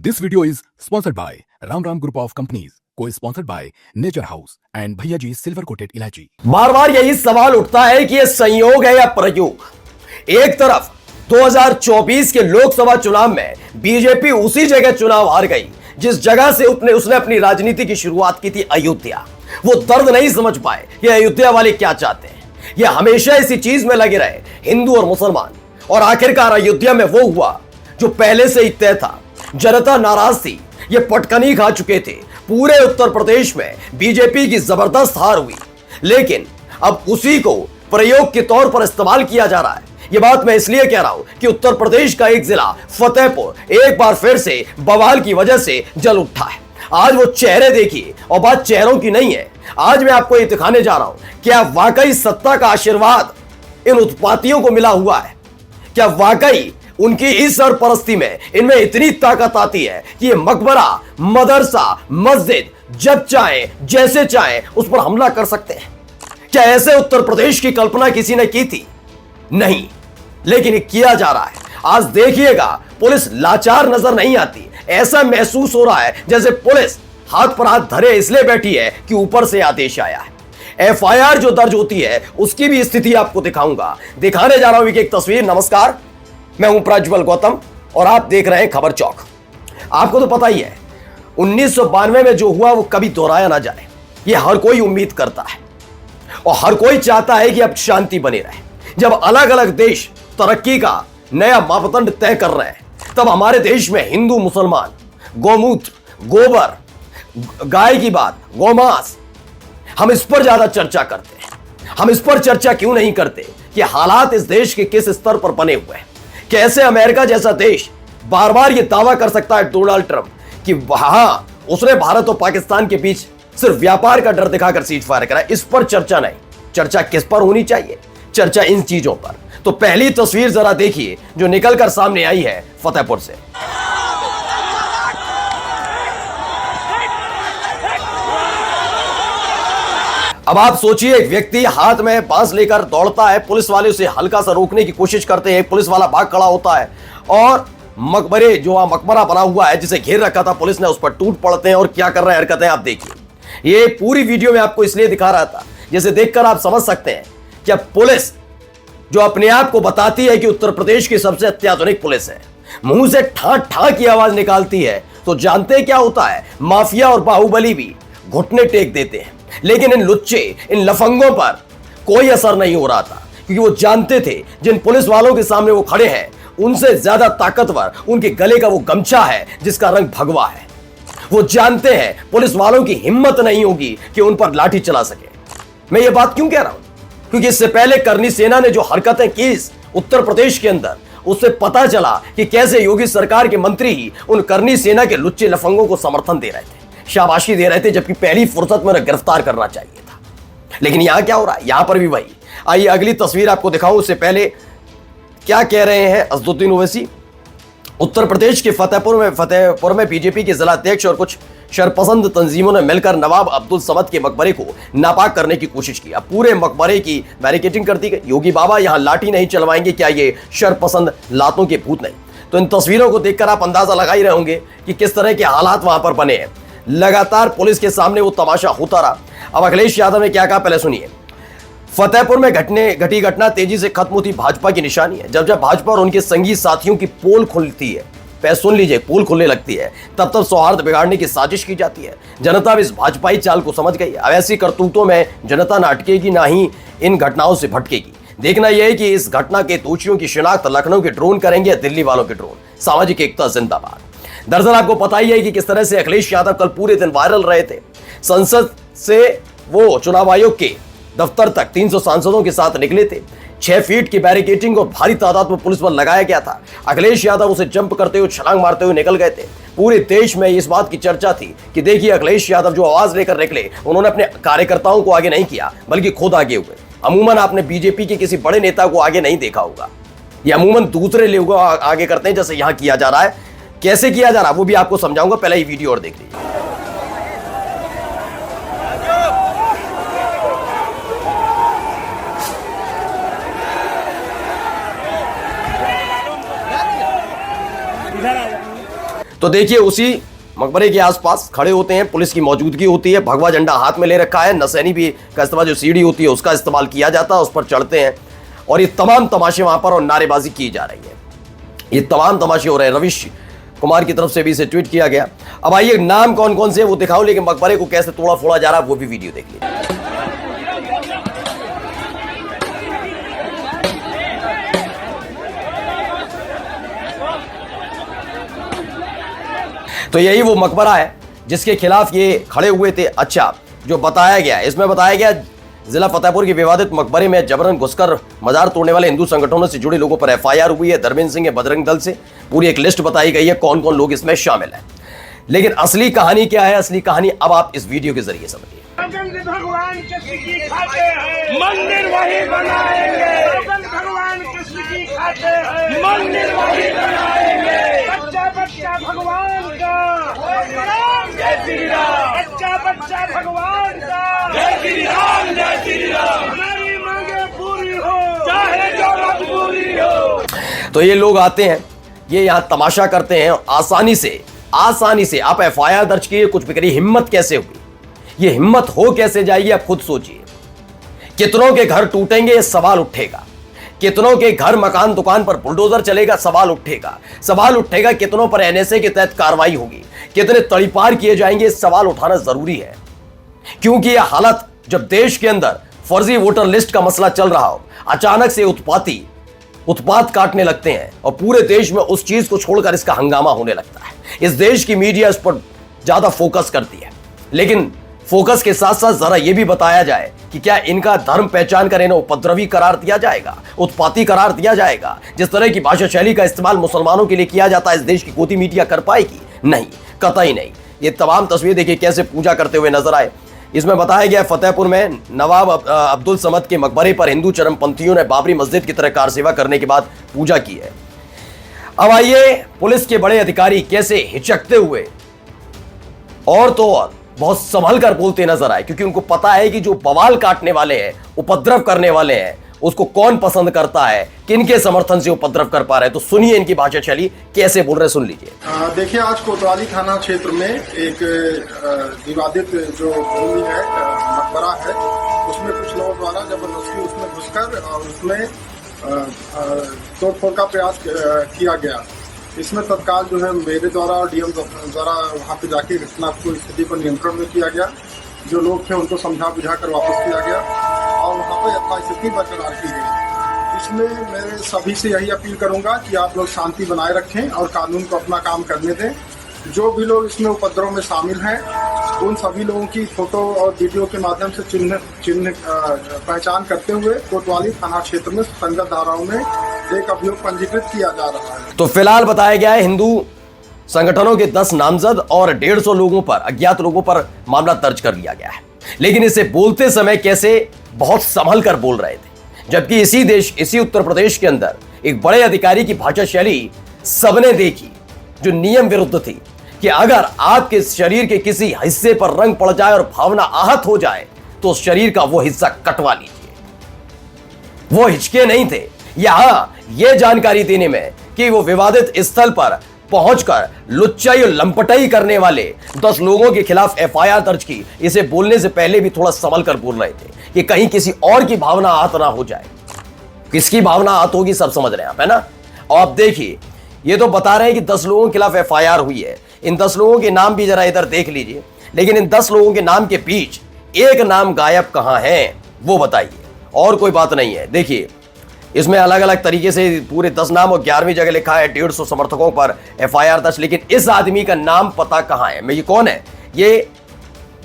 This video is sponsored by Ram Ram Group of Companies, co-sponsored by Nature House and Bhaiya Ji Silver Coated Ilaichi। बार बार यही सवाल उठता है कि यह संयोग है या प्रयोग। एक तरफ 2024 के लोकसभा चुनाव में बीजेपी उसी जगह चुनाव हार गई जिस जगह से उसने अपनी राजनीति की शुरुआत की थी, अयोध्या। वो दर्द नहीं समझ पाए कि अयोध्या वाले क्या चाहते हैं। ये हमेशा इसी चीज में लगे रहे, हिंदू और मुसलमान, और आखिरकार अयोध्या में वो हुआ जो पहले से ही तय था। जनता नाराज थी, ये पटकनी खा चुके थे। पूरे उत्तर प्रदेश में बीजेपी की जबरदस्त हार हुई, लेकिन अब उसी को प्रयोग के तौर पर इस्तेमाल किया जा रहा है। ये बात मैं इसलिए कह रहा हूं कि उत्तर प्रदेश का एक जिला फतेहपुर एक बार फिर से बवाल की वजह से जल उठा है। आज वो चेहरे देखिए, और बात चेहरों की नहीं है। आज मैं आपको ये दिखाने जा रहा हूं, क्या वाकई सत्ता का आशीर्वाद इन उत्पातियों को मिला हुआ है? क्या वाकई उनकी इस सरपरस्ती में इनमें इतनी ताकत आती है कि ये मकबरा, मदरसा, मस्जिद जब चाहे जैसे चाहे उस पर हमला कर सकते हैं? क्या ऐसे उत्तर प्रदेश की कल्पना किसी ने की थी? नहीं, लेकिन ये किया जा रहा है। आज देखिएगा, पुलिस लाचार नजर नहीं आती। ऐसा महसूस हो रहा है जैसे पुलिस हाथ पर हाथ धरे इसलिए बैठी है कि ऊपर से आदेश आया है। एफआईआर जो दर्ज होती है उसकी भी स्थिति आपको दिखाने जा रहा हूं एक तस्वीर। नमस्कार, मैं हूं प्रज्वल गौतम और आप देख रहे हैं खबर चौक। आपको तो पता ही है, 1992 में जो हुआ वो कभी दोहराया ना जाए, ये हर कोई उम्मीद करता है और हर कोई चाहता है कि अब शांति बनी रहे। जब अलग अलग देश तरक्की का नया मापदंड तय कर रहे हैं, तब हमारे देश में हिंदू मुसलमान, गोमूत्र, गोबर, गाय की बात, गोमांस, हम इस पर ज्यादा चर्चा करते हैं। हम इस पर चर्चा क्यों नहीं करते कि हालात इस देश के किस स्तर पर बने हुए हैं? कैसे अमेरिका जैसा देश बार बार यह दावा कर सकता है, डोनाल्ड ट्रंप, कि हां उसने भारत और पाकिस्तान के बीच सिर्फ व्यापार का डर दिखाकर सीज फायर करा। इस पर चर्चा नहीं, चर्चा किस पर होनी चाहिए? चर्चा इन चीजों पर। तो पहली तस्वीर जरा देखिए जो निकलकर सामने आई है फतेहपुर से। अब आप सोचिए, एक व्यक्ति हाथ में बांस लेकर दौड़ता है, पुलिस वाले उसे हल्का सा रोकने की कोशिश करते हैं, पुलिस वाला भाग खड़ा होता है और मकबरे जो मकबरा बना हुआ है जिसे घेर रखा था पुलिस ने, उस पर टूट पड़ते हैं और क्या कर रहे हैं हरकतें आप देखिए। ये पूरी वीडियो में आपको इसलिए दिखा रहा था जैसे देखकर आप समझ सकते हैं कि पुलिस जो अपने आप को बताती है कि उत्तर प्रदेश की सबसे अत्याधुनिक पुलिस है, मुंह से ठा ठा की आवाज निकालती है, तो जानते हैं क्या होता है? माफिया और बाहुबली भी घुटने टेक देते हैं। लेकिन इन लुच्चे, इन लफंगों पर कोई असर नहीं हो रहा था, क्योंकि वो जानते थे जिन पुलिस वालों के सामने वो खड़े हैं उनसे ज्यादा ताकतवर उनके गले का वो गमछा है जिसका रंग भगवा है। वो जानते हैं पुलिस वालों की हिम्मत नहीं होगी कि उन पर लाठी चला सके। मैं ये बात क्यों कह रहा हूं? क्योंकि इससे पहले करनी सेना ने जो हरकतें की उत्तर प्रदेश के अंदर, उससे पता चला कि कैसे योगी सरकार के मंत्री ही उन करनी सेना के लुच्चे लफंगों को समर्थन दे रहे थे, शाबाशी दे रहे थे, जबकि पहली फुर्सत में गिरफ्तार करना चाहिए था। लेकिन यहां क्या हो रहा है? यहां पर भी वही। आइए अगली तस्वीर आपको दिखाऊं। उससे पहले क्या कह रहे हैं असदुद्दीन ओवैसी। उत्तर प्रदेश के फतेहपुर में बीजेपी के जिला अध्यक्ष और कुछ शरपसंद तंजीमों ने मिलकर नवाब अब्दुल समद के मकबरे को नापाक करने की कोशिश की। अब पूरे मकबरे की बैरिकेडिंग कर दी गई। योगी बाबा यहां लाठी नहीं चलवाएंगे, क्या ये शरपसंद लातों के भूत नहीं? तो इन तस्वीरों को देखकर आप अंदाजा लगा ही रहे होंगे कि किस तरह के हालात वहां पर बने हैं। लगातार पुलिस के सामने वो तमाशा होता रहा। अब अखिलेश यादव ने क्या कहा, पहले सुनिए। फतेहपुर में घटी घटना तेजी से खत्म होती भाजपा की निशानी है। जब भाजपा और उनके संगी साथियों की पोल खुलती है, सुन लीजिए, पोल खुलने लगती है, तब सौहार्द बिगाड़ने की साजिश की जाती है। जनता भी इस भाजपाई चाल को समझ गई। अब ऐसी करतूतों में जनता ना अटकेगी, ना ही इन घटनाओं से भटकेगी। देखना यह है कि इस घटना के दोषियों की शिनाख्त लखनऊ के ड्रोन करेंगे या दिल्ली वालों के ड्रोन। सामाजिक एकता जिंदाबाद। दरअसल आपको पता ही है कि किस तरह से अखिलेश यादव कल पूरे दिन वायरल रहे थे। संसद से वो चुनाव आयोग के दफ्तर तक 300 सांसदों के साथ निकले थे। 6 फीट की बैरिकेडिंग और भारी तादाद में पुलिस बल लगाया गया था। अखिलेश यादव उसे जंप करते हुए, छलांग मारते हुए निकल गए थे। पूरे देश में इस बात की चर्चा थी कि देखिए अखिलेश यादव जो आवाज लेकर निकले, उन्होंने अपने कार्यकर्ताओं को आगे नहीं किया बल्कि खुद आगे हुए। अमूमन आपने बीजेपी के किसी बड़े नेता को आगे नहीं देखा होगा, ये अमूमन दूसरे लोगों आगे करते हैं, जैसे यहां किया जा रहा है। कैसे किया जा रहा है वो भी आपको समझाऊंगा, पहले ही वीडियो और देख लीजिए। तो देखिए उसी मकबरे के आसपास खड़े होते हैं, पुलिस की मौजूदगी होती है, भगवा झंडा हाथ में ले रखा है, नसैनी भी का इस्तेमाल, जो सीढ़ी होती है उसका इस्तेमाल किया जाता है, उस पर चढ़ते हैं और ये तमाम तमाशे वहां पर और नारेबाजी की जा रही है। ये तमाम तमाशे हो रहे हैं। रविश कुमार की तरफ से भी इसे ट्वीट किया गया। अब आइए नाम कौन कौन से वो दिखाओ, लेकिन मकबरे को कैसे तोड़ा फोड़ा जा रहा है वो भी वीडियो देख लीजिए। तो यही वो मकबरा है जिसके खिलाफ ये खड़े हुए थे। अच्छा, जो बताया गया इसमें बताया गया जिला फतेहपुर के विवादित मकबरे में जबरन घुसकर मजार तोड़ने वाले हिंदू संगठनों से जुड़े लोगों पर एफआईआर हुई है। धर्मेंद्र सिंह बजरंग दल से पूरी एक लिस्ट बताई गई है कौन कौन लोग इसमें शामिल हैं। लेकिन असली कहानी क्या है, असली कहानी अब आप इस वीडियो के जरिए समझिए। भगवान कृष्ण की खाते हैं, मंदिर वही बनाएंगे। भगवान कृष्ण की खाते हैं, मंदिर वही बनाएंगे। बच्चा बच्चा भगवान का, जय श्री राम। बच्चा बच्चा भगवान का, जय श्री राम, जय श्री राम। हमारी मांगे पूरी हो, चाहे जो मजबूरी हो। तो ये लोग आते हैं, ये यहाँ तमाशा करते हैं, आसानी से आप एफआईआर दर्ज किए, कुछ भी करिए। हिम्मत कैसे हुई, ये हिम्मत हो कैसे जाएगी, आप खुद सोचिए। कितनों के घर टूटेंगे, ये सवाल उठेगा। कितनों के घर मकान दुकान पर बुलडोजर चलेगा, सवाल उठेगा। कितनों पर एनएसए के तहत कार्रवाई होगी, कितने तड़ीपार किए जाएंगे, सवाल उठाना जरूरी है। क्योंकि यह हालत जब देश के अंदर फर्जी वोटर लिस्ट का मसला चल रहा हो, अचानक से उत्पात काटने लगते हैं और पूरे देश में उस चीज को छोड़कर इसका हंगामा होने लगता है। इस देश की मीडिया इस पर ज्यादा फोकस करती है, लेकिन फोकस के साथ साथ जरा यह भी बताया जाए कि क्या इनका धर्म पहचान कर इन्हें उपद्रवी करार दिया जाएगा, उत्पाती करार दिया जाएगा। जिस तरह की भाषा शैली का इस्तेमाल मुसलमानों के लिए किया जाता है, इस देश की गोदी मीडिया कर पाएगी? नहीं, कतई नहीं। ये तमाम तस्वीर देखिए कैसे पूजा करते हुए नजर आए। इसमें बताया गया फतेहपुर में नवाब अब्दुल समद के मकबरे पर हिंदू चरमपंथियों ने बाबरी मस्जिद की तरह कार सेवा करने के बाद पूजा की है। अब आइए पुलिस के बड़े अधिकारी कैसे हिचकते हुए और तो और बहुत संभल कर बोलते नजर आए, क्योंकि उनको पता है कि जो बवाल काटने वाले हैं, उपद्रव करने वाले हैं, उसको कौन पसंद करता है, किनके समर्थन से उपद्रव कर पा रहे हैं। तो सुनिए इनकी भाषा शैली कैसे बोल रहे, सुन लीजिए। देखिए, आज कोतवाली थाना क्षेत्र में एक विवादित जो भूमि है, मकबरा है, उसमें कुछ लोगों द्वारा जबरदस्ती उसमें घुसकर और उसमें तोड़फोड़ का प्रयास किया गया। इसमें तत्काल जो है मेरे द्वारा और डीएम द्वारा वहाँ पे जाके घटना को स्थिति पर नियंत्रण में किया गया। जो लोग थे उनको समझा बुझा कर वापस किया गया और वहाँ पर यथास्थिति बरकरार की गई। इसमें मैं सभी से यही अपील करूंगा कि आप लोग शांति बनाए रखें और कानून को अपना काम करने दें। जो भी लोग इसमें उपद्रव में शामिल हैं, उन सभी लोगों की फोटो और वीडियो के माध्यम से चिन्ह पहचान करते हुए कोतवाली थाना क्षेत्र में संगत धाराओं में एक अभियोग पंजीकृत किया जा रहा है। तो फिलहाल बताया गया है हिंदू संगठनों के 10 नामजद और 150 लोगों पर, अज्ञात लोगों पर मामला दर्ज कर लिया गया है। लेकिन इसे बोलते समय कैसे बहुत संभल कर बोल रहे थे, जबकि इसी उत्तर प्रदेश के अंदर एक बड़े अधिकारी की भाषा शैली सबने देखी जो नियम विरुद्ध थी कि अगर आपके शरीर के किसी हिस्से पर रंग पड़ जाए और भावना आहत हो जाए तो उस शरीर का वो हिस्सा कटवा लीजिए। वो हिचके नहीं थे यहां यह जानकारी देने में कि वो विवादित स्थल पर पहुंचकर लुच्चाई और लंपटाई करने वाले 10 लोगों के खिलाफ एफआईआर दर्ज की। इसे बोलने से पहले भी थोड़ा संभल कर बोल रहे थे कि कहीं किसी और की भावना आहत ना हो जाए। किसकी भावना आहत होगी सब समझ रहे हैं आप, है ना। और आप देखिए, ये तो बता रहे हैं कि 10 लोगों के खिलाफ एफआईआर हुई है। इन 10 लोगों के नाम भी जरा इधर देख लीजिए, लेकिन इन 10 लोगों के नाम के बीच एक नाम गायब कहां है वो बताइए, और कोई बात नहीं है। देखिए, इसमें अलग अलग तरीके से पूरे 10 नाम और 11वीं जगह लिखा है 150 समर्थकों पर एफआईआर दर्ज, लेकिन इस आदमी का नाम पता कहां है। ये कौन है? ये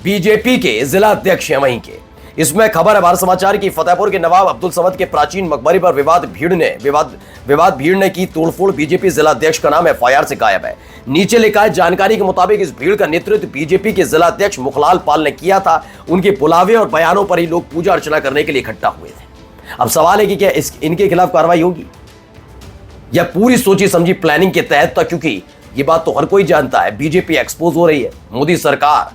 बीजेपी के जिला अध्यक्ष हैं वहीं के। इसमें खबर है भारत समाचार की, फतेहपुर के नवाब अब्दुल समद के प्राचीन मकबरे पर विवाद भीड़ ने की तोड़फोड़। बीजेपी जिला अध्यक्ष का नाम एफआईआर से गायब है। नीचे लिखा है, जानकारी के मुताबिक इस भीड़ का नेतृत्व बीजेपी के जिला अध्यक्ष मुखलाल पाल ने किया था। उनके बुलावे और बयानों पर ही लोग पूजा अर्चना करने के लिए इकट्ठा हुए थे। अब सवाल है कि क्या इनके खिलाफ कार्रवाई होगी या पूरी सोची समझी प्लानिंग के तहत था, क्योंकि ये बात तो हर कोई जानता है, बीजेपी एक्सपोज हो रही है, मोदी सरकार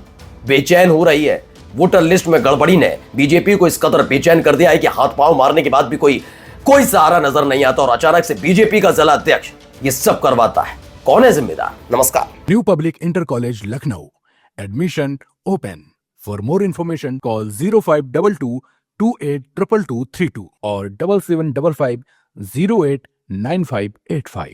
बेचैन हो रही है। वोटर लिस्ट में गड़बड़ी ने बीजेपी को इस कदर बेचैन कर दिया है कि हाथ पांव मारने के बाद भी कोई सहारा नजर नहीं आता, और अचानक से बीजेपी का जिला अध्यक्ष ये सब करवाता है। कौन है जिम्मेदार? नमस्कार। New Public Inter College, Lucknow. Admission open. For more information, call 0522 282232 or 7755 089585.